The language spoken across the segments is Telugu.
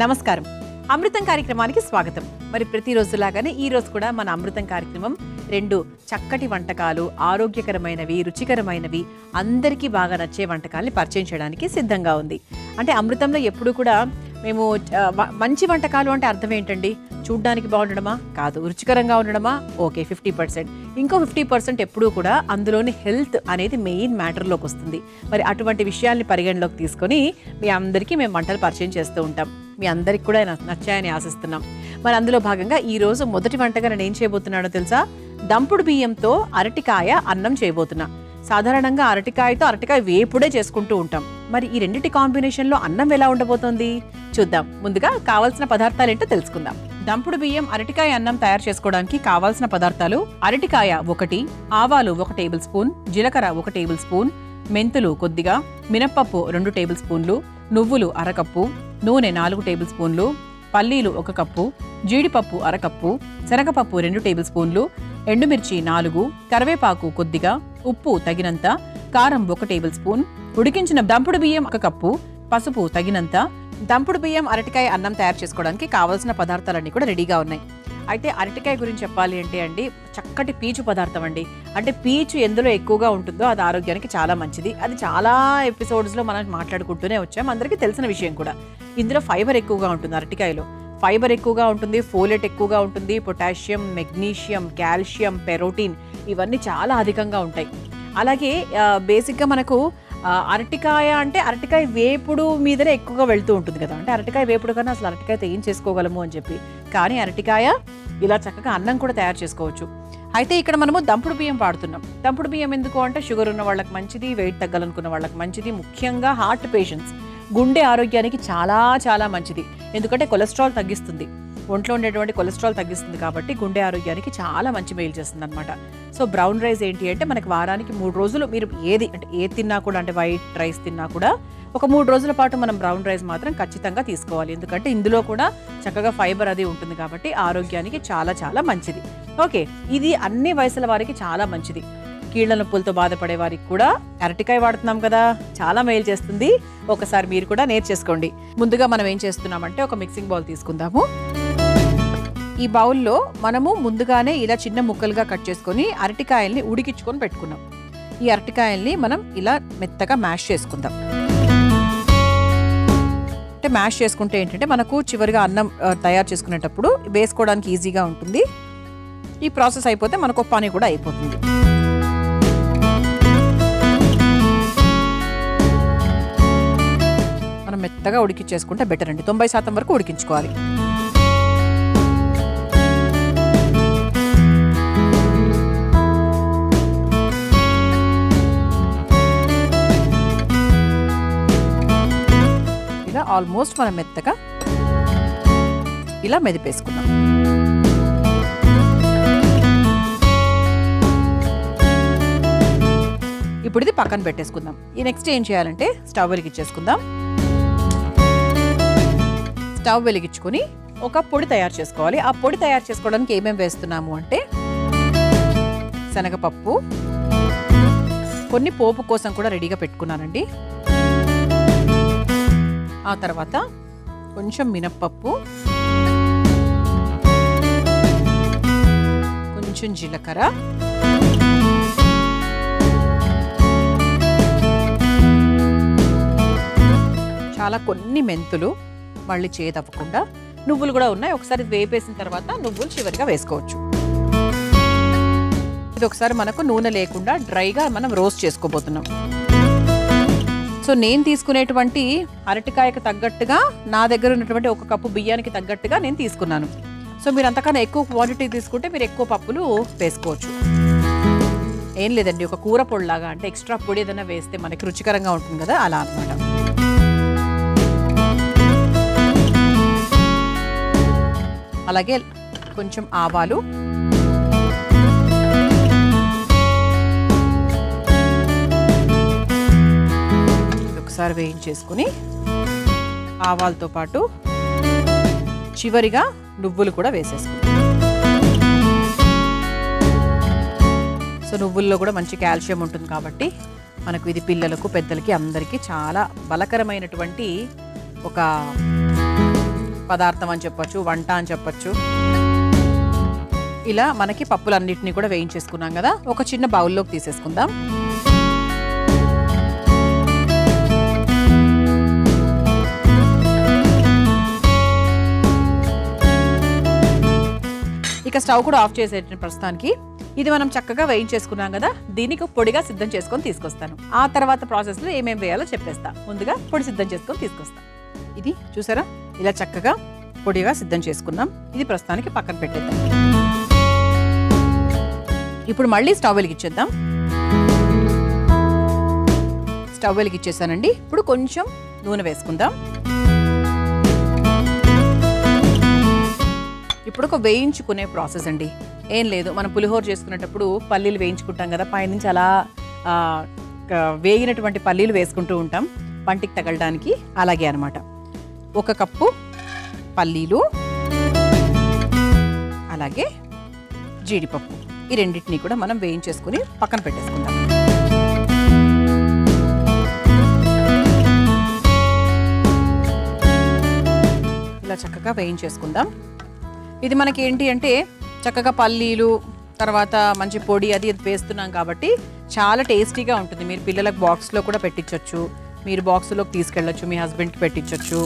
నమస్కారం. అమృతం కార్యక్రమానికి స్వాగతం. మరి ప్రతిరోజులాగానే ఈ రోజు కూడా మన అమృతం కార్యక్రమం 2 చక్కటి వంటకాలు, ఆరోగ్యకరమైనవి, రుచికరమైనవి, అందరికీ బాగా నచ్చే వంటకాలని పరిచయం చేయడానికి సిద్ధంగా ఉంది. అంటే అమృతంలో ఎప్పుడు కూడా మేము మంచి వంటకాలు అంటే అర్థం ఏంటండి? చూడ్డానికి బాగుండడమా? కాదు. రుచికరంగా ఉండడమా? ఓకే, 50%. ఇంకో 50% ఎప్పుడూ కూడా అందులోని హెల్త్ అనేది మెయిన్ మ్యాటర్లోకి వస్తుంది. మరి అటువంటి విషయాల్ని పరిగణలోకి తీసుకొని మీ అందరికీ మేము వంటలు పరిచయం చేస్తూ ఉంటాం. మీ అందరికి కూడా నచ్చాయని ఆశిస్తున్నాం. మరి అందులో భాగంగా ఈరోజు మొదటి వంటగా నేను ఏం చేయబోతున్నానో తెలుసా? దంపుడు బియ్యంతో అరటికాయ అన్నం చేయబోతున్నా. సాధారణంగా అరటికాయతో అరటికాయ వేపుడే చేసుకుంటూ ఉంటాం. మరి ఈ రెండింటి కాంబినేషన్లో అన్నం ఎలా ఉండబోతోంది చూద్దాం. ముందుగా కావాల్సిన పదార్థాలు ఏంటో తెలుసుకుందాం. దంపుడు బియ్యం అరటికాయ అన్నం తయారు చేసుకోవడానికి కావాల్సిన పదార్థాలు: అరటికాయ 1, ఆవాలు 1 టేబుల్ స్పూన్, జీలకర్ర 1 టేబుల్ స్పూన్, మెంతులు కొద్దిగా, మినప్పప్పు 2 టేబుల్ స్పూన్లు, నువ్వులు 1/2 కప్పు, నూనె 4 టేబుల్ స్పూన్లు, పల్లీలు 1 కప్పు, జీడిపప్పు 1/2 కప్పు, శనగపప్పు 2 టేబుల్ స్పూన్లు, ఎండుమిర్చి 4, కరివేపాకు కొద్దిగా, ఉప్పు తగినంత, కారం 1 టేబుల్ స్పూన్, ఉడికించిన దంపుడు బియ్యం 1 కప్పు, పసుపు తగినంత. దంపుడు బియ్యం అరటికాయ అన్నం తయారు చేసుకోవడానికి కావాల్సిన పదార్థాలన్నీ కూడా రెడీగా ఉన్నాయి. అయితే అరటికాయ గురించి చెప్పాలి అంటే అండి, చక్కటి పీచు పదార్థం అండి. అంటే పీచు ఎందులో ఎక్కువగా ఉంటుందో అది ఆరోగ్యానికి చాలా మంచిది. అది చాలా ఎపిసోడ్స్లో మనం మాట్లాడుకుంటూనే వచ్చాం, అందరికీ తెలిసిన విషయం కూడా. ఇందులో ఫైబర్ ఎక్కువగా ఉంటుంది. అరటికాయలో ఫైబర్ ఎక్కువగా ఉంటుంది, ఫోలేట్ ఎక్కువగా ఉంటుంది, పొటాషియం, మెగ్నీషియం, కాల్షియం, పెరోటీన్ ఇవన్నీ చాలా అధికంగా ఉంటాయి. అలాగే బేసిక్గా మనకు అరటికాయ అంటే అరటికాయ వేపుడు మీదనే ఎక్కువగా వెళ్తూ ఉంటుంది కదా. అంటే అరటికాయ వేపుడు కన్నా అసలు అరటికాయతో ఏం చేసుకోగలము అని చెప్పి, కానీ అరటికాయ ఇలా చక్కగా అన్నం కూడా తయారు చేసుకోవచ్చు. అయితే ఇక్కడ మనము దంపుడు బియ్యం వాడుతున్నాం. దంపుడు బియ్యం ఎందుకు అంటే షుగర్ ఉన్న వాళ్ళకి మంచిది, వెయిట్ తగ్గాలనుకున్న వాళ్ళకి మంచిది, ముఖ్యంగా హార్ట్ పేషెంట్స్, గుండె ఆరోగ్యానికి చాలా చాలా మంచిది. ఎందుకంటే కొలెస్ట్రాల్ తగ్గిస్తుంది, ఒంట్లో ఉండేటువంటి కొలెస్ట్రాల్ తగ్గిస్తుంది కాబట్టి గుండె ఆరోగ్యానికి చాలా మంచి మేలు చేస్తుంది అనమాట. సో బ్రౌన్ రైస్ ఏంటి అంటే మనకి వారానికి 3 రోజులు మీరు ఏది తిన్నా కూడా, అంటే వైట్ రైస్ తిన్నా కూడా ఒక 3 రోజుల పాటు మనం బ్రౌన్ రైస్ మాత్రం ఖచ్చితంగా తీసుకోవాలి. ఎందుకంటే ఇందులో కూడా చక్కగా ఫైబర్ అది ఉంటుంది కాబట్టి ఆరోగ్యానికి చాలా చాలా మంచిది. ఓకే, ఇది అన్ని వయసుల వారికి చాలా మంచిది. కీళ్ల నొప్పులతో బాధపడే వారికి కూడా అరటికాయ వాడుతున్నాం కదా, చాలా మేలు చేస్తుంది. ఒకసారి మీరు కూడా నేర్చేసుకోండి. ముందుగా మనం ఏం చేస్తున్నామంటే ఒక మిక్సింగ్ బౌల్ తీసుకుందాము. ఈ బౌల్లో మనము ముందుగానే ఇలా చిన్న ముక్కలుగా కట్ చేసుకొని అరటికాయల్ని ఉడికించుకొని పెట్టుకున్నాం. ఈ అరటికాయల్ని మనం ఇలా మెత్తగా మ్యాష్ చేసుకుందాం. అంటే మ్యాష్ చేసుకుంటే ఏంటంటే మనకు చివరిగా అన్నం తయారు చేసుకునేటప్పుడు వేసుకోవడానికి ఈజీగా ఉంటుంది. ఈ ప్రాసెస్ అయిపోతే మనకు పని కూడా అయిపోతుంది. మనం మెత్తగా ఉడికించేసుకుంటే బెటర్ అండి. 90% వరకు ఉడికించుకోవాలి. ఇలా ఆల్మోస్ట్ మనం మెత్తగా ఇలా మెదిపేసుకున్నాం. ఇప్పుడు ఇది పక్కన పెట్టేసుకుందాం. ఈ నెక్స్ట్ ఏం చేయాలంటే స్టవ్ వెలిగించేసుకుందాం. స్టవ్ వెలిగించుకొని ఒక పొడి తయారు చేసుకోవాలి. ఆ పొడి తయారు చేసుకోవడానికి ఏమేమి వేస్తున్నాము అంటే శనగపప్పు, కొన్ని పోపు కోసం కూడా రెడీగా పెట్టుకున్నానండి. ఆ తర్వాత కొంచెం మినప్పప్పు, కొంచెం జీలకర్ర, చాలా కొన్ని మెంతులు, మళ్ళీ చేదవ్వకుండా నువ్వులు కూడా ఉన్నాయి. ఒకసారి వేపేసిన తర్వాత నువ్వులు చివరిగా వేసుకోవచ్చు. ఇది ఒకసారి మనకు నూనె లేకుండా డ్రైగా మనం రోస్ట్ చేసుకోబోతున్నాం. సో నేను తీసుకునేటువంటి అరటికాయకు తగ్గట్టుగా నా దగ్గర ఉన్నటువంటి 1 కప్పు బియ్యానికి తగ్గట్టుగా నేను తీసుకున్నాను. సో మీరు అంతకన్నా ఎక్కువ క్వాంటిటీ తీసుకుంటే మీరు ఎక్కువ పప్పులు వేసుకోవచ్చు. ఏం లేదండి, ఒక కూర పొడిలాగా, అంటే ఎక్స్ట్రా పొడి ఏదైనా వేస్తే మనకి రుచికరంగా ఉంటుంది కదా, అలా అన్నమాట. అలాగే కొంచెం ఆవాలు, ఒకసారి వేయించేసుకుని ఆవాలతో పాటు చివరిగా నువ్వులు కూడా వేసేసుకుంటాం. సో నువ్వుల్లో కూడా మంచి కాల్షియం ఉంటుంది కాబట్టి మనకు ఇది పిల్లలకు పెద్దలకి అందరికీ చాలా బలకరమైనటువంటి ఒక పదార్థం అని చెప్పొచ్చు, వంట అని చెప్పొచ్చు. ఇలా మనకి పప్పులన్నిటిని కూడా వేయించేసుకున్నాం కదా, ఒక చిన్న బౌల్లోకి తీసేసుకుందాం. ఇక స్టవ్ కూడా ఆఫ్ చేసేట ప్రస్తుతానికి. ఇది మనం చక్కగా వేయించేసుకున్నాం కదా, దీనికి పొడిగా సిద్ధం చేసుకొని తీసుకొస్తాను. ఆ తర్వాత ప్రాసెస్లో ఏమేమి వేయాలో చెప్పేస్తా. ముందుగా పొడి సిద్ధం చేసుకొని తీసుకొస్తాను. ఇది చూసారా, ఇలా చక్కగా పొడిగా సిద్ధం చేసుకున్నాం. ఇది ప్రస్తుతానికి పక్కన పెట్టేద్దాం. ఇప్పుడు మళ్ళీ స్టవ్ వెలిగించేద్దాం. స్టవ్ వెలిగించేసానండి. ఇప్పుడు కొంచెం నూనె వేసుకుందాం. ఇప్పుడు ఒక వేయించుకునే ప్రాసెస్ అండి. ఏం లేదు, మనం పులిహోర చేసుకునేటప్పుడు పల్లీలు వేయించుకుంటాం కదా, పైనుంచి అలా వేగినటువంటి పల్లీలు వేసుకుంటూ ఉంటాం పంటికి తగలడానికి. అలాగే అనమాట. 1 కప్పు పల్లీలు, అలాగే జీడిపప్పు, ఈ రెండింటినీ కూడా మనం వేయించేసుకుని పక్కన పెట్టేసుకుందాం. ఇలా చక్కగా వేయించేసుకుందాం. ఇది మనకి ఏంటి అంటే చక్కగా పల్లీలు తర్వాత మంచి పొడి అది వేస్తున్నాం కాబట్టి చాలా టేస్టీగా ఉంటుంది. మీరు పిల్లలకు బాక్స్లో కూడా పెట్టించవచ్చు, మీరు బాక్స్లోకి తీసుకెళ్ళచ్చు, మీ హస్బెండ్కి పెట్టించవచ్చు.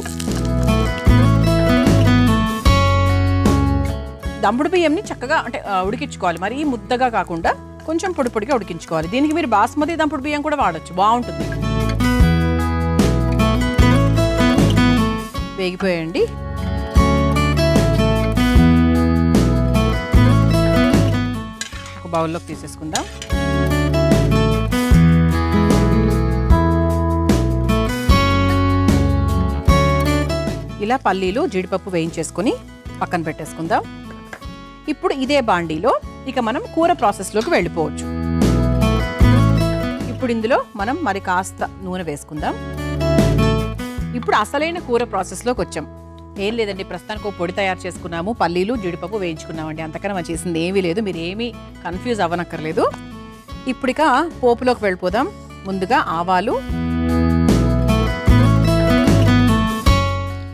దంపుడు బియ్యంని చక్కగా అంటే ఉడికించుకోవాలి, మరీ ముద్దగా కాకుండా కొంచెం పొడి పొడిగా ఉడికించుకోవాలి. దీనికి మీరు బాస్మతి దంపుడు బియ్యం కూడా వాడచ్చు, బాగుంటుంది. వేగిపోయండి. బౌల్లోకి తీసేసుకుందాం. ఇలా పల్లీలు జీడిపప్పు వేయించేసుకొని పక్కన పెట్టేసుకుందాం. ఇప్పుడు ఇదే బాండీలో ఇక మనం కూర ప్రాసెస్లోకి వెళ్ళిపోవచ్చు. ఇప్పుడు ఇందులో మనం మరి కాస్త నూనె వేసుకుందాం. ఇప్పుడు అసలైన కూర ప్రాసెస్లోకి వచ్చాం. ఏం లేదండి, ప్రస్తుతానికి ఒక పొడి తయారు చేసుకున్నాము, పల్లీలు జీడిపప్పు వేయించుకున్నామండి. అంతకన్నా మనం చేసింది ఏమీ లేదు, మీరు ఏమీ కన్ఫ్యూజ్ అవ్వనక్కర్లేదు. ఇప్పుడు ఇక పోపులోకి వెళ్ళిపోదాం. ముందుగా ఆవాలు,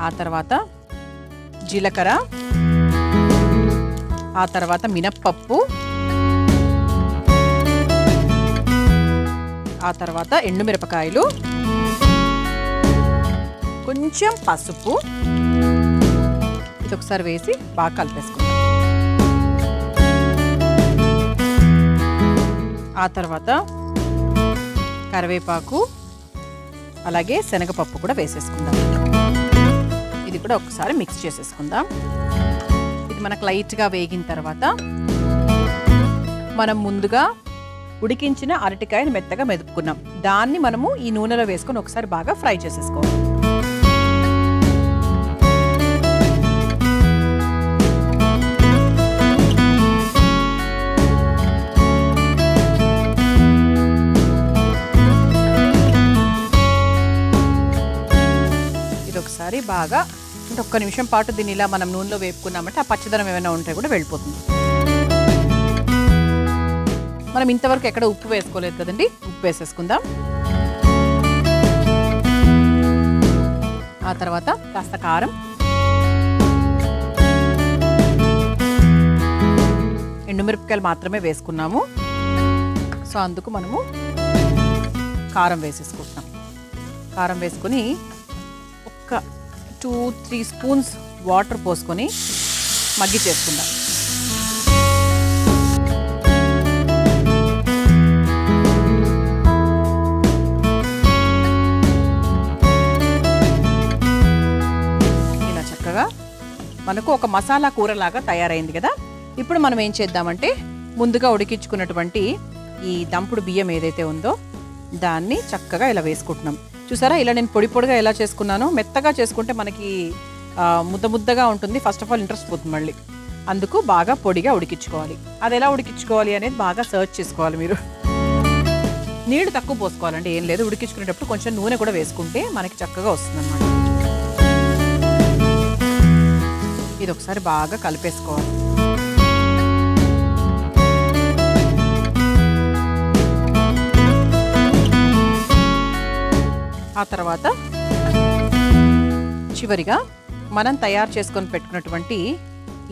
ఆ తర్వాత జీలకర్ర, ఆ తర్వాత మినప్పప్పు, ఆ తర్వాత ఎండుమిరపకాయలు, కొంచెం పసుపు, ఇది ఒకసారి వేసి బాగా కలిపేసుకుందాం. ఆ తర్వాత కరివేపాకు, అలాగే శనగపప్పు కూడా వేసేసుకుందాం. ఇది కూడా ఒకసారి మిక్స్ చేసేసుకుందాం. ఇది మనకు లైట్గా వేగిన తర్వాత మనం ముందుగా ఉడికించిన అరటికాయను మెత్తగా మెదుపుకున్నాం, దాన్ని మనము ఈ నూనెలో వేసుకొని ఒకసారి బాగా ఫ్రై చేసేసుకోవాలి. ఒకసారి బాగా అంటే 1 నిమిషం పాటు దీన్ని ఇలా మనం నూనెలో వేపుకున్నామంటే ఆ పచ్చదనం ఏమైనా ఉంటే కూడా వెళ్ళిపోతుంది. మనం ఇంతవరకు ఎక్కడ ఉప్పు వేసుకోలేదు కదండి, ఉప్పు వేసేసుకుందాం. ఆ తర్వాత కాస్త కారం, ఎండుమిరపకాయలు మాత్రమే వేసుకున్నాము, సో అందుకు మనము కారం వేసేసుకుంటాం. కారం వేసుకొని 2-3 స్పూన్స్ వాటర్ పోసుకొని మగ్గి చేసుకుందాం. ఇలా చక్కగా మనకు ఒక మసాలా కూరలాగా తయారైంది కదా. ఇప్పుడు మనం ఏం చేద్దామంటే ముందుగా ఉడికించుకున్నటువంటి ఈ దంపుడు బియ్యం ఏదైతే ఉందో దాన్ని చక్కగా ఇలా వేసుకుంటున్నాం. చూసారా, ఇలా నేను పొడి పొడిగా ఎలా చేసుకున్నానో. మెత్తగా చేసుకుంటే మనకి ముద్ద ముద్దగా ఉంటుంది, ఫస్ట్ ఆఫ్ ఆల్ ఇంట్రెస్ట్ పోతుంది మళ్ళీ. అందుకు బాగా పొడిగా ఉడికించుకోవాలి. అది ఎలా ఉడికించుకోవాలి అనేది బాగా సర్చ్ చేసుకోవాలి మీరు. నీళ్లు తక్కువ పోసుకోవాలండి, ఏం లేదు. ఉడికించుకునేటప్పుడు కొంచెం నూనె కూడా వేసుకుంటే మనకి చక్కగా వస్తుంది అన్నమాట. ఇది ఒకసారి బాగా కలిపేసుకోవాలి. ఆ తర్వాత చివరిగా మనం తయారు చేసుకొని పెట్టుకున్నటువంటి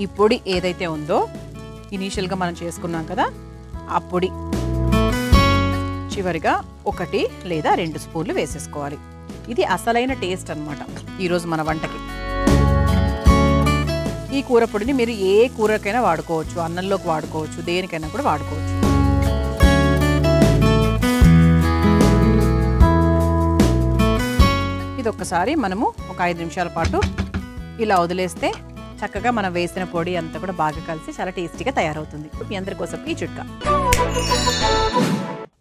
ఈ పొడి ఏదైతే ఉందో ఇనీషియల్గా మనం చేసుకున్నాం కదా ఆ పొడి చివరిగా 1 లేదా 2 స్పూన్లు వేసేసుకోవాలి. ఇది అసలైన టేస్ట్ అన్నమాట ఈరోజు మన వంటకి. ఈ కూర పొడిని మీరు ఏ కూరకైనా వాడుకోవచ్చు, అన్నంలోకి వాడుకోవచ్చు, దేనికైనా కూడా వాడుకోవచ్చు. ఇది ఒక్కసారి మనము ఒక 5 నిమిషాల పాటు ఇలా వదిలేస్తే చక్కగా మనం వేసిన పొడి అంతా కూడా బాగా కలిసి చాలా టేస్టీగా తయారవుతుంది. మీ అందరి కోసం ఈ చిట్కా.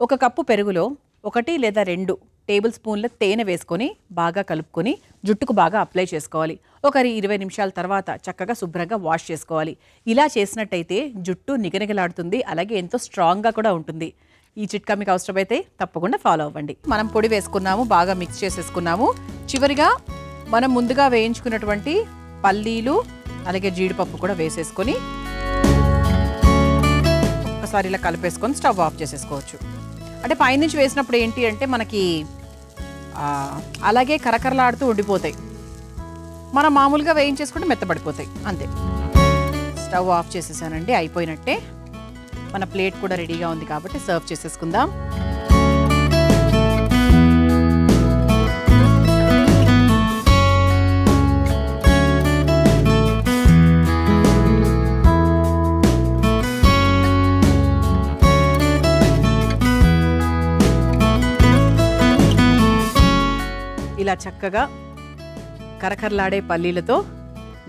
1 కప్పు పెరుగులో 1 లేదా 2 టేబుల్ స్పూన్ల తేనె వేసుకొని బాగా కలుపుకొని జుట్టుకు బాగా అప్లై చేసుకోవాలి. ఒక 20 నిమిషాల తర్వాత చక్కగా శుభ్రంగా వాష్ చేసుకోవాలి. ఇలా చేసినట్టయితే జుట్టు నిగనిగలాడుతుంది, అలాగే ఎంతో స్ట్రాంగ్గా కూడా ఉంటుంది. ఈ చిట్కా మీకు అవసరమైతే తప్పకుండా ఫాలో అవ్వండి. మనం పొడి వేసుకున్నాము, బాగా మిక్స్ చేసేసుకున్నాము. చివరిగా మనం ముందుగా వేయించుకున్నటువంటి పల్లీలు అలాగే జీడిపప్పు కూడా వేసేసుకొని ఒకసారి ఇలా కలిపేసుకొని స్టవ్ ఆఫ్ చేసేసుకోవచ్చు. అంటే పైనుంచి వేసినప్పుడు ఏంటి అంటే మనకి అలాగే కరకరలాడుతూ ఉండిపోతాయి. మనం మామూలుగా వేయించేసుకుంటే మెత్తబడిపోతాయి అంతే. స్టవ్ ఆఫ్ చేసేసానండి, అయిపోయినట్టే. మన ప్లేట్ కూడా రెడీగా ఉంది కాబట్టి సర్వ్ చేసేసుకుందాం. ఇలా చక్కగా కరకరలాడే పల్లీలతో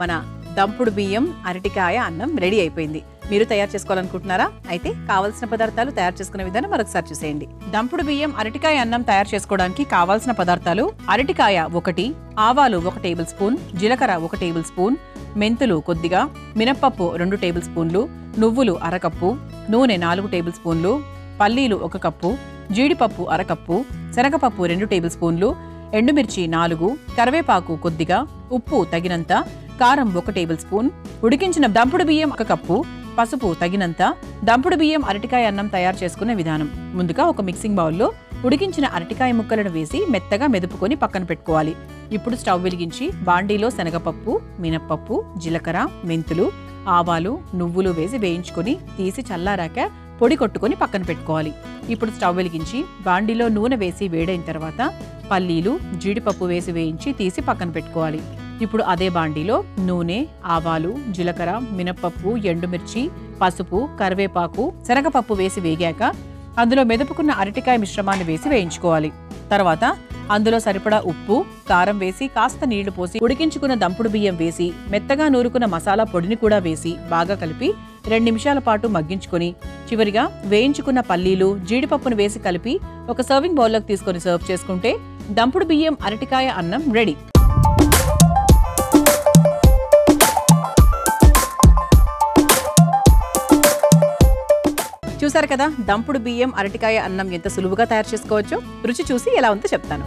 మన దంపుడు బియ్యం అరటికాయ అన్నం రెడీ అయిపోయింది. మీరు తయారు చేసుకోవాలనుకుంటున్నారా? అయితే కావాల్సిన పదార్థాలు తయారు చేసుకునే విధానం మరొకసారి చూసేయండి. దంపుడు బియ్యం అరటికాయ అన్నం తయారు చేసుకోవడానికి కావాల్సిన పదార్థాలు: అరటికాయ 1, ఆవాలు 1 టేబుల్ స్పూన్, జీలకర్ర 1 టేబుల్ స్పూన్, మెంతులు కొద్దిగా, మినప్పప్పు 2 టేబుల్ స్పూన్లు, నువ్వులు 1/2 కప్పు, నూనె 4 టేబుల్ స్పూన్లు, పల్లీలు 1 కప్పు, జీడిపప్పు 1/2 కప్పు, శనగపప్పు 2 టేబుల్ స్పూన్లు, ఎండుమిర్చి 4, కరివేపాకు కొద్దిగా, ఉప్పు తగినంత, కారం 1 టేబుల్ స్పూన్, ఉడికించిన దంపుడు బియ్యం 1 కప్పు, పసుపు తగినంత. దంపుడు బియ్యం అరటికాయ అన్నం తయారు చేసుకునే విధానం: ముందుగా ఒక మిక్సింగ్ బౌల్లో ఉడికించిన అరటికాయ ముక్కలను వేసి మెత్తగా మెదుపుకొని పక్కన పెట్టుకోవాలి. ఇప్పుడు స్టవ్ వెలిగించి బాండీలో శనగపప్పు, మినప్పప్పు, జీలకర్ర, మెంతులు, ఆవాలు, నువ్వులు వేసి వేయించుకొని తీసి చల్లారాక పొడి కొట్టుకొని పక్కన పెట్టుకోవాలి. ఇప్పుడు స్టవ్ వెలిగించి బాండీలో నూనె వేసి వేడైన తర్వాత పల్లీలు, జీడిపప్పు వేసి వేయించి తీసి పక్కన పెట్టుకోవాలి. ఇప్పుడు అదే బాండీలో నూనె, ఆవాలు, జీలకర్ర, మినప్పప్పు, ఎండుమిర్చి, పసుపు, కరివేపాకు, శనగపప్పు వేసి వేగాక అందులో మెదుపుకున్న అరటికాయ మిశ్రమాన్ని వేసి వేయించుకోవాలి. తర్వాత అందులో సరిపడా ఉప్పు, కారం వేసి కాస్త నీళ్లు పోసి ఉడికించుకున్న దంపుడు బియ్యం వేసి మెత్తగా నూరుకున్న మసాలా పొడిని కూడా వేసి బాగా కలిపి 2 నిమిషాల పాటు మగ్గించుకొని చివరిగా వేయించుకున్న పల్లీలు, జీడిపప్పును వేసి కలిపి ఒక సర్వింగ్ బౌల్లోకి తీసుకొని సర్వ్ చేసుకుంటే దంపుడు బియ్యం అరటికాయ అన్నం రెడీ. చూసారు కదా, దంపుడు బియ్యం అరటికాయ అన్నం ఎంత సులువుగా తయారు చేసుకోవచ్చో. రుచి చూసి ఎలా ఉందో చెప్తాను.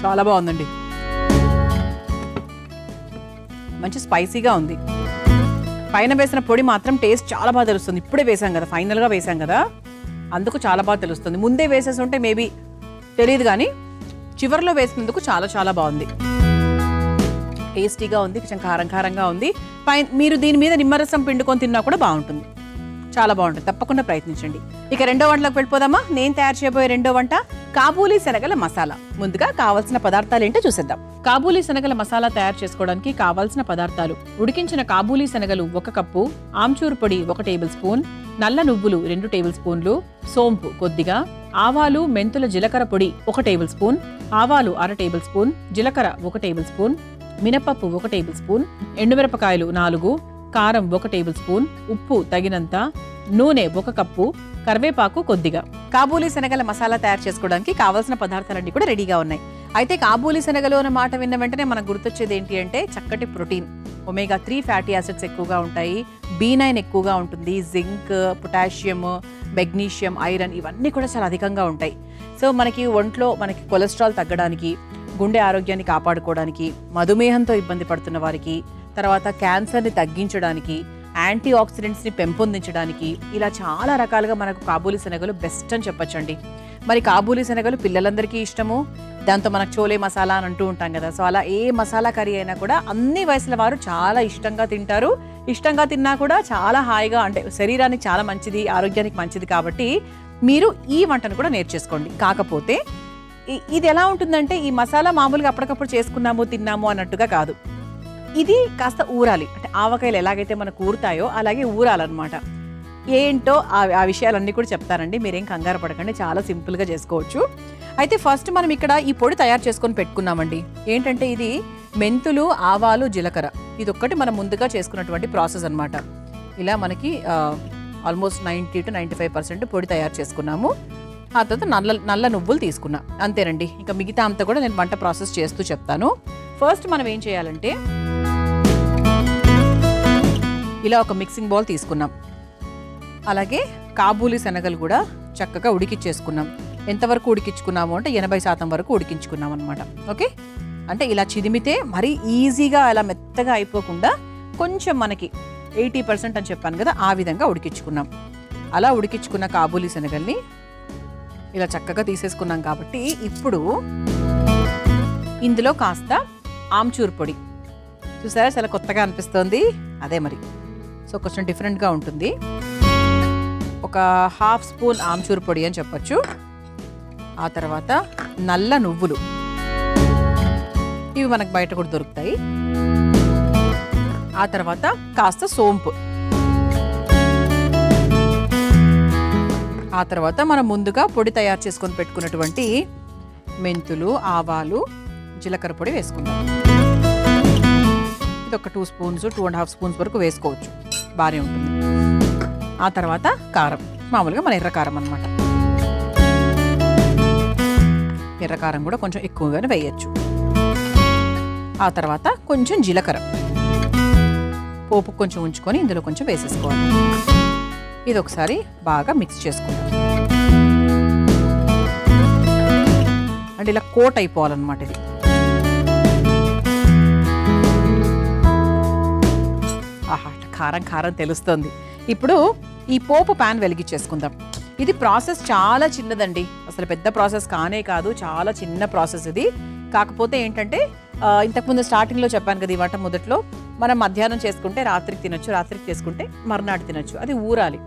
చాలా బాగుందండి, మంచి స్పైసీగా ఉంది. పైన వేసిన పొడి మాత్రం టేస్ట్ చాలా బాగా తెలుస్తుంది. ఇప్పుడే వేసాం కదా, ఫైనల్గా వేసాం కదా, అందుకు చాలా బాగా తెలుస్తుంది. ముందే వేసేసి ఉంటే మేబీ తెలియదు, కానీ చివరిలో వేసినందుకు చాలా చాలా బాగుంది. టేస్టీగా ఉంది, కొంచెం కారం కారంగా ఉంది. మీరు దీని మీద నిమ్మరసం పిండుకొని తిన్నా కూడా బాగుంటుంది, చాలా బాగుంటుంది. తప్పకుండా ప్రయత్నించండి. ఇక రెండో వంటలోకి వెళ్ళిపోదామా? నేను తయారు చేయబోయే రెండో వంట కాబూలీ శనగల మసాలా. ముందుగా కావాల్సిన పదార్థాలు ఏంటో చూసేద్దాం. కాబూలీ శనగల మసాలా తయారు చేసుకోవడానికి కావాల్సిన పదార్థాలు: ఉడికించిన కాబూలీ శనగలు 1 కప్పు, ఆమ్చూరు పొడి 1 టేబుల్ స్పూన్, నల్ల నువ్వులు 2 టేబుల్ స్పూన్లు, సోంపు కొద్దిగా, ఆవాలు, మెంతుల జీలకర్ర పొడి 1 టేబుల్ స్పూన్, ఆవాలు 1/2 టేబుల్ స్పూన్, జీలకర్ర 1 టేబుల్ స్పూన్, మినపప్పు 1 టేబుల్ స్పూన్, ఎండుమిరపకాయలు 4, కారం 1 టేబుల్ స్పూన్, ఉప్పు తగినంత, నూనె 1 కప్పు, కరివేపాకు కొద్దిగా. కాబూలీ శనగల మసాలా తయారు చేసుకోవడానికి కావాల్సిన పదార్థాలన్నీ కూడా రెడీగా ఉన్నాయి. అయితే కాబూలీ శనగలు అన్న మాట విన్న వెంటనే మనకు గుర్తొచ్చేది ఏంటి అంటే చక్కటి ప్రోటీన్. omega-3 ఫ్యాటీ యాసిడ్స్ ఎక్కువగా ఉంటాయి, B9 ఎక్కువగా ఉంటుంది, జింక్, పొటాషియం, మెగ్నీషియం, ఐరన్ ఇవన్నీ కూడా చాలా అధికంగా ఉంటాయి. సో మనకి ఒంట్లో మనకి కొలెస్ట్రాల్ తగ్గడానికి, గుండె ఆరోగ్యాన్ని కాపాడుకోవడానికి, మధుమేహంతో ఇబ్బంది పడుతున్న వారికి, తర్వాత క్యాన్సర్ని తగ్గించడానికి, యాంటీ ఆక్సిడెంట్స్ని పెంపొందించడానికి, ఇలా చాలా రకాలుగా మనకు కాబూలీ శనగలు బెస్ట్ అని చెప్పొచ్చండి. మరి కాబూలీ శనగలు పిల్లలందరికీ ఇష్టము, దాంతో మనకు చోలే మసాలా అని అంటూ ఉంటాం కదా. సో అలా ఏ మసాలా కర్రీ అయినా కూడా అన్ని వయసుల వారు చాలా ఇష్టంగా తింటారు. ఇష్టంగా తిన్నా కూడా చాలా హాయిగా, అంటే శరీరానికి చాలా మంచిది, ఆరోగ్యానికి మంచిది. కాబట్టి మీరు ఈ వంటను కూడా నేర్చేసుకోండి. కాకపోతే ఇది ఎలా ఉంటుందంటే, ఈ మసాలా మామూలుగా అప్పటికప్పుడు చేసుకున్నాము తిన్నాము అన్నట్టుగా కాదు. ఇది కాస్త ఊరాలి. అంటే ఆవకాయలు ఎలాగైతే మనకు ఊరుతాయో అలాగే ఊరాలన్నమాట. ఏంటో ఆ విషయాలన్నీ కూడా చెప్తానండి, మీరేం కంగారు పడకండి, చాలా సింపుల్గా చేసుకోవచ్చు. అయితే ఫస్ట్ మనం ఇక్కడ ఈ పొడి తయారు చేసుకొని పెట్టుకున్నామండి. ఏంటంటే ఇది మెంతులు, ఆవాలు, జీలకర్ర, ఇది ఒక్కటి మనం ముందుగా చేసుకున్నటువంటి ప్రాసెస్ అనమాట. ఇలా మనకి ఆల్మోస్ట్ 90 to 95% పొడి తయారు చేసుకున్నాము. ఆ తర్వాత నల్ల నువ్వులు తీసుకున్నా, అంతేనండి. ఇంకా మిగతా అంతా కూడా నేను వంట ప్రాసెస్ చేస్తూ చెప్తాను. ఫస్ట్ మనం ఏం చేయాలంటే, ఇలా ఒక మిక్సింగ్ బౌల్ తీసుకున్నాం. అలాగే కాబూలీ శనగలు కూడా చక్కగా ఉడికిచ్చేసుకున్నాం. ఎంతవరకు ఉడికించుకున్నాము అంటే 80% వరకు ఉడికించుకున్నాం అనమాట. ఓకే, అంటే ఇలా చిదిమితే మరీ ఈజీగా అలా మెత్తగా అయిపోకుండా కొంచెం మనకి 80% అని చెప్పాను కదా, ఆ విధంగా ఉడికించుకున్నాం. అలా ఉడికించుకున్న కాబూలీ శనగల్ని ఇలా చక్కగా తీసేసుకున్నాం. కాబట్టి ఇప్పుడు ఇందులో కాస్త ఆమ్చూర్ పొడి, చూసారా చాలా కొత్తగా అనిపిస్తోంది, అదే మరి. సో కొంచెం డిఫరెంట్గా ఉంటుంది. ఒక 1/2 స్పూన్ ఆమ్చూర్ పొడి అని చెప్పచ్చు. ఆ తర్వాత నల్ల నువ్వులు, ఇవి మనకు బయట కూడా దొరుకుతాయి. ఆ తర్వాత కాస్త సోంపు. ఆ తర్వాత మనం ముందుగా పొడి తయారు చేసుకొని పెట్టుకున్నటువంటి మెంతులు, ఆవాలు, జీలకర్ర పొడి వేసుకుందాం. ఇది ఒక 2 స్పూన్స్ 2.5 స్పూన్స్ వరకు వేసుకోవచ్చు, బాగానే ఉంటుంది. ఆ తర్వాత కారం, మామూలుగా మన ఎర్రకారం అన్నమాట. ఎర్రకారం కూడా కొంచెం ఎక్కువగానే వేయచ్చు. ఆ తర్వాత కొంచెం జీలకర్ర, పోపు కొంచెం ఉంచుకొని ఇందులో కొంచెం వేసేసుకోవాలి. ఇది ఒకసారి బాగా మిక్స్ చేసుకుందాం. అంటే ఇలా కోట్ అయిపోవాలన్నమాట ఇది. ఆహా, కారం కారం తెలుస్తుంది. ఇప్పుడు ఈ పోపు ప్యాన్ వెలిగించేసుకుందాం. ఇది ప్రాసెస్ చాలా చిన్నదండి, అసలు పెద్ద ప్రాసెస్ కానే కాదు, చాలా చిన్న ప్రాసెస్ ఇది. కాకపోతే ఏంటంటే ఇంతకుముందు స్టార్టింగ్లో చెప్పాను కదా, ఈ వంట మొదట్లో మనం మధ్యాహ్నం చేసుకుంటే రాత్రికి తినొచ్చు, రాత్రికి చేసుకుంటే మర్నాడు తినొచ్చు. అది ఊరాలి.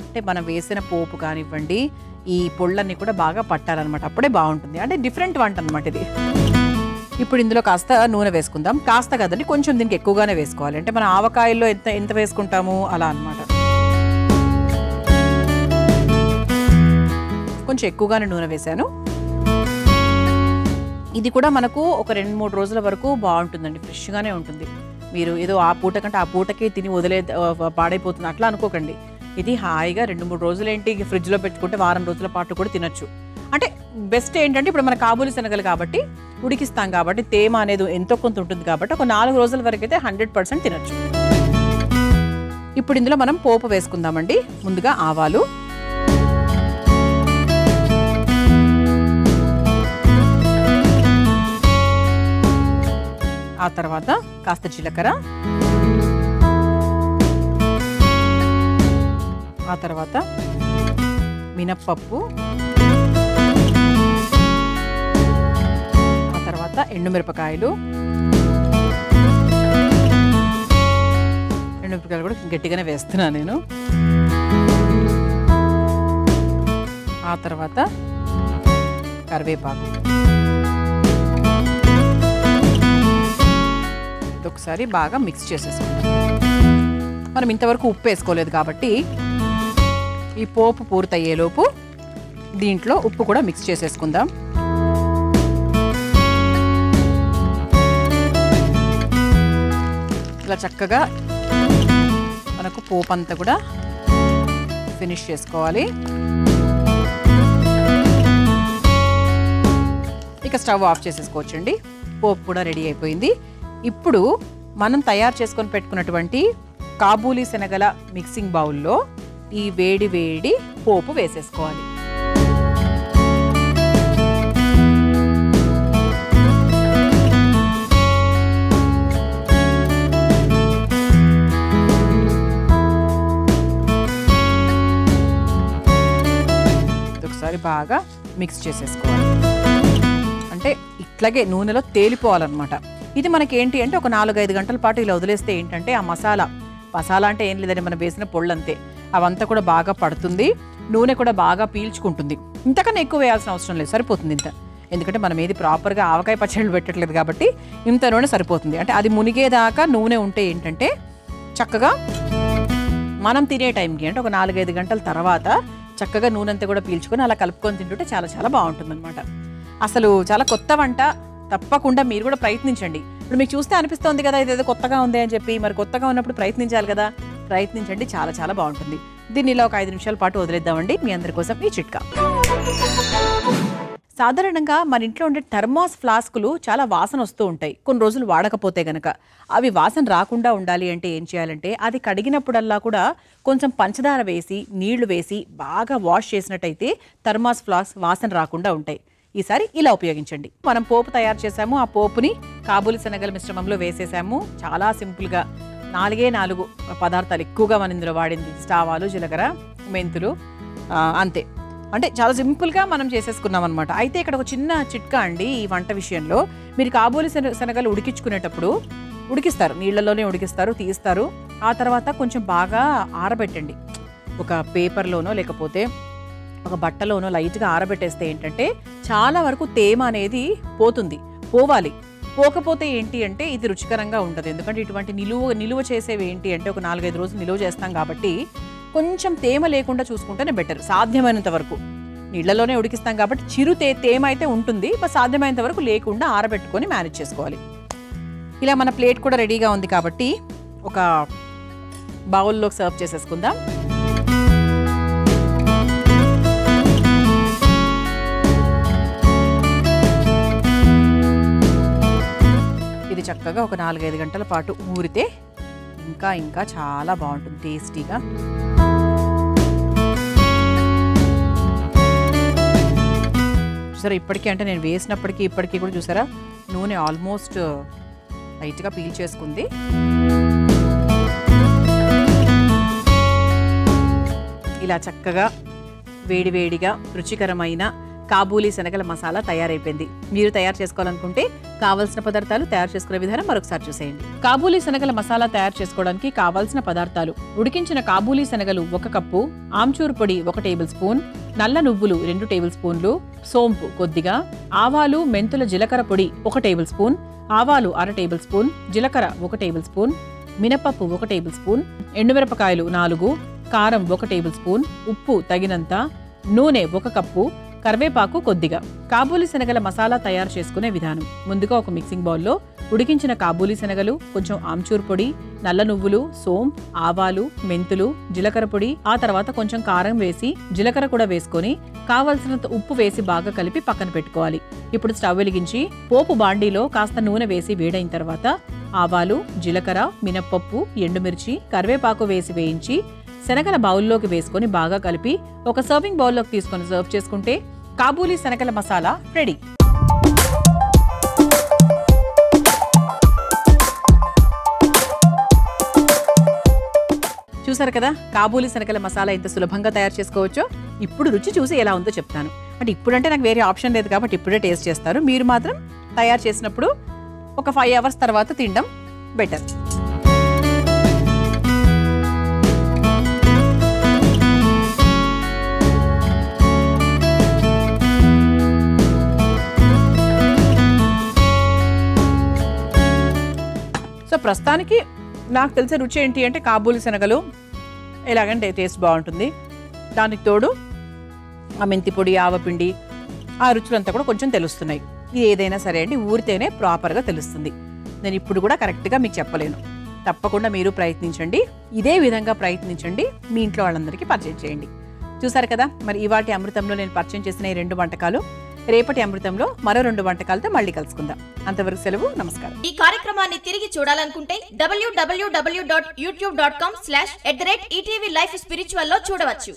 అంటే మనం వేసిన పోపు కానివ్వండి, ఈ పొళ్ళన్నీ కూడా బాగా పట్టాలన్నమాట, అప్పుడే బాగుంటుంది. అంటే డిఫరెంట్ వంట అనమాట ఇది. ఇప్పుడు ఇందులో కాస్త నూనె వేసుకుందాం. కాస్త కదండి, కొంచెం దీనికి ఎక్కువగానే వేసుకోవాలి. అంటే మన ఆవకాయల్లో ఎంత వేసుకుంటాము అలా అనమాట. కొంచెం ఎక్కువగానే నూనె వేశాను. ఇది కూడా మనకు ఒక 2-3 రోజుల వరకు బాగుంటుందండి, ఫ్రెష్గానే ఉంటుంది. మీరు ఏదో ఆ పూట కంటే ఆ పూటకే తిని పాడైపోతుంది అట్లా అనుకోకండి. ఇది హాయిగా 2-3 రోజులు ఏంటి ఫ్రిడ్జ్లో పెట్టుకుంటే వారం రోజుల పాటు కూడా తినొచ్చు. అంటే బెస్ట్ ఏంటంటే, ఇప్పుడు మన కాబూలీ శనగలు కాబట్టి ఉడికిస్తాం కాబట్టి తేమ అనేది ఎంతో కొంత ఉంటుంది కాబట్టి ఒక 4 రోజుల వరకు అయితే 100% తినొచ్చు. ఇప్పుడు ఇందులో మనం పోపు వేసుకుందామండి. ముందుగా ఆవాలు, ఆ తర్వాత కాస్త జీలకర్ర, ఆ తర్వాత మినప్పప్పు, ఆ తర్వాత ఎండుమిరపకాయలు. ఎండుమిరపకాయలు కూడా గట్టిగానే వేస్తున్నాను నేను. ఆ తర్వాత కరివేపాకు. ఒకసారి బాగా మిక్స్ చేసేసుకుందాం. మనం ఇంతవరకు ఉప్పు వేసుకోలేదు కాబట్టి ఈ పోపు పూర్తయ్యేలోపు దీంట్లో ఉప్పు కూడా మిక్స్ చేసేసుకుందాం. ఇలా చక్కగా మనకు పోపు అంతా కూడా ఫినిష్ చేసుకోవాలి. ఇక స్టవ్ ఆఫ్ చేసేసుకోవచ్చండి. పోపు కూడా రెడీ అయిపోయింది. ఇప్పుడు మనం తయారు చేసుకొని పెట్టుకున్నటువంటి కాబూలీ శనగల మిక్సింగ్ బౌల్లో ఈ వేడి వేడి పోపు వేసేసుకోవాలి. బాగా మిక్స్ చేసేసుకోవాలి. అంటే ఇట్లాగే నూనెలో తేలిపోవాలన్నమాట. ఇది మనకి ఏంటి అంటే ఒక 4-5 గంటల పాటు ఇలా వదిలేస్తే ఏంటంటే ఆ మసాలా అంటే ఏం లేదండి, మనం వేసిన పొళ్ళు అంతే, అవంతా కూడా బాగా పడుతుంది, నూనె కూడా బాగా పీల్చుకుంటుంది. ఇంతకన్నా ఎక్కువ వేయాల్సిన అవసరం లేదు, సరిపోతుంది ఇంత. ఎందుకంటే మనం ఏది ప్రాపర్గా ఆవకాయ పచ్చళ్ళు పెట్టట్లేదు కాబట్టి ఇంత నూనె సరిపోతుంది. అంటే అది మునిగేదాకా నూనె ఉంటే ఏంటంటే చక్కగా మనం తినే టైంకి అంటే ఒక 4-5 గంటల తర్వాత చక్కగా నూనె అంతా కూడా పీల్చుకొని అలా కలుపుకొని తింటుంటే చాలా చాలా బాగుంటుంది అనమాట. అసలు చాలా కొత్త వంట, తప్పకుండా మీరు కూడా ప్రయత్నించండి. ఇప్పుడు మీకు చూస్తే అనిపిస్తుంది కదా ఇదేదో కొత్తగా ఉంది అని చెప్పి, మరి కొత్తగా ఉన్నప్పుడు ప్రయత్నించాలి కదా, ప్రయత్నించండి, చాలా చాలా బాగుంటుంది. దీన్ని ఇలా ఒక 5 నిమిషాల పాటు వదిలేద్దామండి. మీ అందరి కోసం ఈ చిట్కా. సాధారణంగా మన ఇంట్లో ఉండే థర్మాస్ ఫ్లాస్కులు చాలా వాసన వస్తూ ఉంటాయి కొన్ని రోజులు వాడకపోతే గనక. అవి వాసన రాకుండా ఉండాలి అంటే ఏం చేయాలంటే అది కడిగినప్పుడల్లా కూడా కొంచెం పంచదార వేసి నీళ్లు వేసి బాగా వాష్ చేసినట్టయితే థర్మాస్ ఫ్లాస్క్ వాసన రాకుండా ఉంటాయి. ఈసారి ఇలా ఉపయోగించండి. మనం పోపు తయారు చేసాము, ఆ పోపుని కాబూలి శనగల మిశ్రమంలో వేసేసాము. చాలా సింపుల్గా 4 పదార్థాలు ఎక్కువగా మనం ఇందులో వాడింది, ఆవాలు, జీలకర్ర, మెంతులు, అంతే. అంటే చాలా సింపుల్గా మనం చేసేసుకున్నాం అనమాట. అయితే ఇక్కడ ఒక చిన్న చిట్కా అండి ఈ వంట విషయంలో. మీరు కాబూలి శనగలు ఉడికించుకునేటప్పుడు ఉడికిస్తారు, నీళ్లలోనే ఉడికిస్తారు, తీస్తారు. ఆ తర్వాత కొంచెం బాగా ఆరబెట్టండి. ఒక పేపర్లోనో లేకపోతే ఒక బట్టలోనో లైట్గా ఆరబెట్టేస్తే ఏంటంటే చాలా వరకు తేమ అనేది పోవాలి. పోకపోతే ఏంటి అంటే ఇది రుచికరంగా ఉండదు. ఎందుకంటే ఇటువంటి నిలువ చేసేవి ఏంటి అంటే ఒక 4-5 రోజులు నిలువ చేస్తాం కాబట్టి కొంచెం తేమ లేకుండా చూసుకుంటేనే బెటర్. సాధ్యమైనంత వరకు నీళ్లలోనే ఉడికిస్తాం కాబట్టి తేమ అయితే ఉంటుంది, సాధ్యమైనంత వరకు లేకుండా ఆరబెట్టుకొని మేనేజ్ చేసుకోవాలి. ఇలా మన ప్లేట్ కూడా రెడీగా ఉంది కాబట్టి ఒక బౌల్లోకి సర్వ్ చేసేసుకుందాం. ఇది చక్కగా ఒక 4-5 గంటల పాటు ఊరితే ఇంకా చాలా బాగుంటుంది, టేస్టీగా. చూసారా ఇప్పటికీ, అంటే నేను వేసినప్పటికీ ఇప్పటికీ కూడా చూసారా నూనె ఆల్మోస్ట్ లైట్గా పీల్ చేసుకుంది. ఇలా చక్కగా వేడివేడిగా రుచికరమైన కాబూలి శనగల మసాలా తయారైపోయింది. మీరు తయారు చేసుకోవాలనుకుంటే కావాల్సిన పదార్థాలు, తయారు చేసుకునే విధానం మరొకసారి చూసేయండి. కాబూలి శనగల మసాలా తయారు చేసుకోవడానికి కావాల్సిన పదార్థాలు: ఉడికించిన కాబూలి శనగలు 1 కప్పు, ఆమ్చూర్ పొడి 1 టేబుల్ స్పూన్, నల్ల నువ్వులు 2 టేబుల్ స్పూన్లు, సోంపు కొద్దిగా, ఆవాలు, మెంతుల జీలకర్ర పొడి 1 టేబుల్ స్పూన్, ఆవాలు 1/2 టేబుల్ స్పూన్, జీలకర్ర 1 టేబుల్ స్పూన్, మినపప్పు 1 టేబుల్ స్పూన్, ఎండుమిరపకాయలు 4, కారం 1 టేబుల్ స్పూన్, ఉప్పు తగినంత, నూనె 1 కప్పు, కరివేపాకు కొద్దిగా. కాబూలి శనగల మసాలా తయారు చేసుకునే విధానం: ముందుగా ఒక మిక్సింగ్ బౌల్లో ఉడికించిన కాబూలి శనగలు, కొంచెం ఆమ్చూర్ పొడి, నల్ల నువ్వులు, సోంపు, ఆవాలు, మెంతులు, జీలకర్ర పొడి, ఆ తర్వాత కొంచెం కారం వేసి జీలకర్ర కూడా వేసుకొని కావలసినంత ఉప్పు వేసి బాగా కలిపి పక్కన పెట్టుకోవాలి. ఇప్పుడు స్టవ్ వెలిగించి పోపు బాండీలో కాస్త నూనె వేసి వేడైన తర్వాత ఆవాలు, జీలకర్ర, మినప్పప్పు, ఎండుమిర్చి, కరివేపాకు వేసి వేయించి శనగల బౌల్లోకి వేసుకొని బాగా కలిపి ఒక సర్వింగ్ బౌల్లోకి తీసుకొని సర్వ్ చేసుకుంటే కాబూలి శనగల మసాలా రెడీ. చూసారు కదా కాబూలి శనగల మసాలా ఎంత సులభంగా తయారు చేసుకోవచ్చో. ఇప్పుడు రుచి చూసి ఎలా ఉందో చెప్తాను. అంటే ఇప్పుడంటే నాకు వేరే ఆప్షన్ లేదు కాబట్టి ఇప్పుడే టేస్ట్ చేస్తారు. మీరు మాత్రం తయారు చేసినప్పుడు ఒక 5 అవర్స్ తర్వాత తినడం బెటర్. సో ప్రస్తుతానికి నాకు తెలిసే రుచి ఏంటి అంటే కాబూలి శనగలు ఎలాగంటే టేస్ట్ బాగుంటుంది. దానికి తోడు ఆ మెంతి పొడి, ఆవపిండి, ఆ రుచులంతా కూడా కొంచెం తెలుస్తున్నాయి. ఇది ఏదైనా సరే అండి ఊరితేనే ప్రాపర్గా తెలుస్తుంది. నేను ఇప్పుడు కూడా కరెక్ట్గా మీకు చెప్పలేను. తప్పకుండా మీరు ప్రయత్నించండి, ఇదే విధంగా ప్రయత్నించండి, మీ ఇంట్లో వాళ్ళందరికీ పరిచయం చేయండి. చూసారు కదా మరి ఇవాటి అమృతంలో నేను పరిచయం చేసిన ఈ 2 వంటకాలు. రేపటి అమృతంలో మరో 2 వంటకాలతో మళ్ళీ కలుసుకుందాం. అంతవరకు సెలవు, నమస్కారం. ఈ కార్యక్రమాన్ని తిరిగి చూడాలనుకుంటే www.youtube.com/ETV Life Spiritual లో చూడవచ్చు.